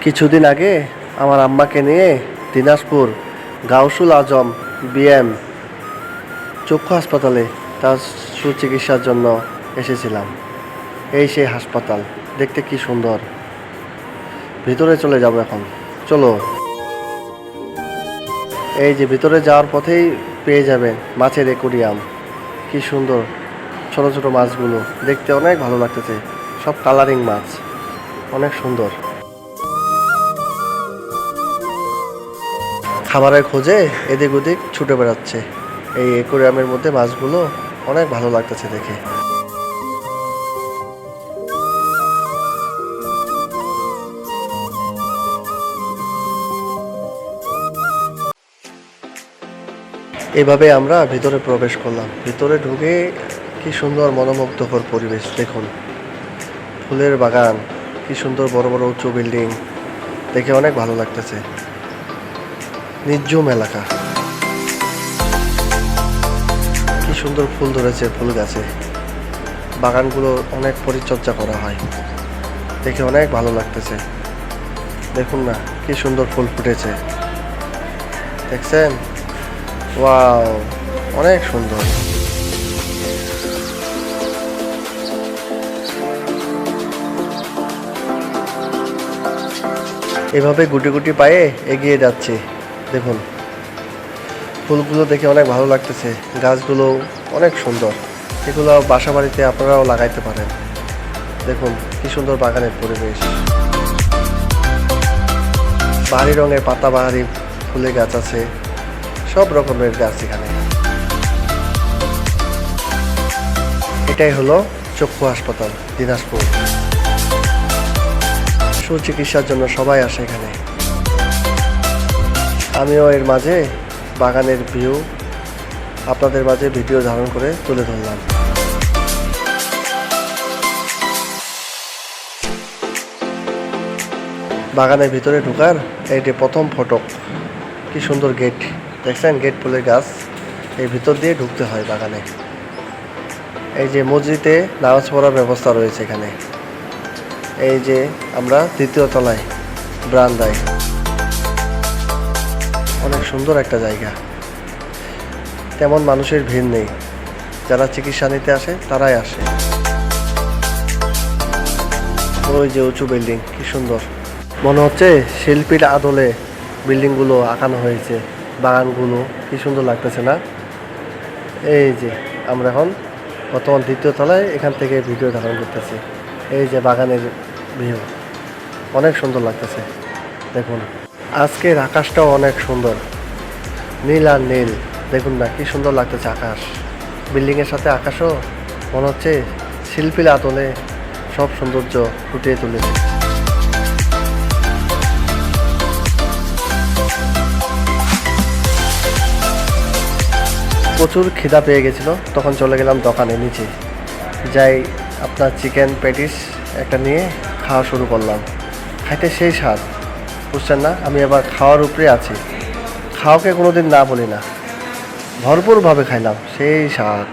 কিছুদিন আগে আমার আম্মাকে নিয়ে দিনাজপুর গাউসুল আজম বিএম চক্ষু হাসপাতালে তার সুচিকিৎসার জন্য এসেছিলাম। এই সেই হাসপাতাল, দেখতে কি সুন্দর। ভিতরে চলে যাব এখন, চলো। এই যে ভিতরে যাওয়ার পথেই পেয়ে যাবেন মাছের অ্যাকোরিয়াম। কি সুন্দর ছোট ছোট মাছগুলো, দেখতে অনেক ভালো লাগতেছে। সব কালারিং মাছ, অনেক সুন্দর। খাবারের খোঁজে এদিক ওদিক ছুটে বেড়াচ্ছে। এই অ্যাকোরিয়ামের মধ্যে মাছগুলো অনেক ভালো লাগতেছে দেখে। এভাবে আমরা ভিতরে প্রবেশ করলাম। ভিতরে ঢুকে কি সুন্দর মনোমুগ্ধকর পরিবেশ দেখুন। ফুলের বাগান, কি সুন্দর বড় বড় উঁচু বিল্ডিং, দেখে অনেক ভালো লাগতেছে। নির্জুম এলাকা, কি সুন্দর ফুল ধরেছে ফুল গাছে। বাগানগুলো অনেক পরিচর্যা করা হয়, দেখে অনেক ভালো লাগতেছে। দেখুন না কি সুন্দর ফুল ফুটেছে, দেখছেন? ওয়াও, অনেক সুন্দর। এভাবে গুটি গুটি পায়ে এগিয়ে যাচ্ছে। দেখুন ফুলগুলো দেখে অনেক ভালো লাগতেছে। গাছগুলো অনেক সুন্দর, এগুলো বাসা বাড়িতে আপনারাও লাগাইতে পারেন। দেখুন কি সুন্দর বাগানের পরিবেশ। বাহারি রঙের পাতাবাহারি ফুলের গাছ আছে, সব রকমের গাছ এখানে। এটাই হলো চক্ষু হাসপাতাল দিনাজপুর। সুচিকিৎসার জন্য সবাই আসে এখানে। আমিও এর মাঝে বাগানের ভিউ আপনাদের মাঝে ভিডিও ধারণ করে তুলে ধরলাম। বাগানের ভিতরে ঢোকার এইটি প্রথম ফটক। কি সুন্দর গেট, দেখছেন? গেট ফুলের গাছ। এই ভিতর দিয়ে ঢুকতে হয় বাগানে। এই যে মসজিদে নামাজ পড়ার ব্যবস্থা রয়েছে এখানে। এই যে আমরা দ্বিতীয় তলায় বারান্দায়, অনেক সুন্দর একটা জায়গা। তেমন মানুষের ভিড় নেই, যারা চিকিৎসা নিতে আসে তারাই আসে। ওই যে উঁচু বিল্ডিং, কি সুন্দর। মনে হচ্ছে শিল্পীর আদলে বিল্ডিংগুলো আঁকানো হয়েছে। বাগানগুলো কি সুন্দর লাগতেছে না? এই যে আমরা এখন বর্তমান দ্বিতীয় তলায়, এখান থেকে ভিডিও ধারণ করতেছি। এই যে বাগানের ভিউ, অনেক সুন্দর লাগতেছে। দেখুন আজকের আকাশটাও অনেক সুন্দর, নীল আর নীল। দেখুন না কি সুন্দর লাগতেছে আকাশ। বিল্ডিংয়ের সাথে আকাশও মনে হচ্ছে শিল্পীর আদলে সব সৌন্দর্য ফুটিয়ে তুলেছে। প্রচুর খিদা পেয়ে গেছিলো, তখন চলে গেলাম দোকানে নিচে। যাই আপনার চিকেন প্যাটিস একটা নিয়ে খাওয়া শুরু করলাম। খাইতে সেই স্বাদ, বুঝছেন না? আমি এবার খাওয়ার উপরে আছি। খাওয়াকে কোনোদিন না বলি না, ভরপুরভাবে খাইলাম, সেই স্বাদ।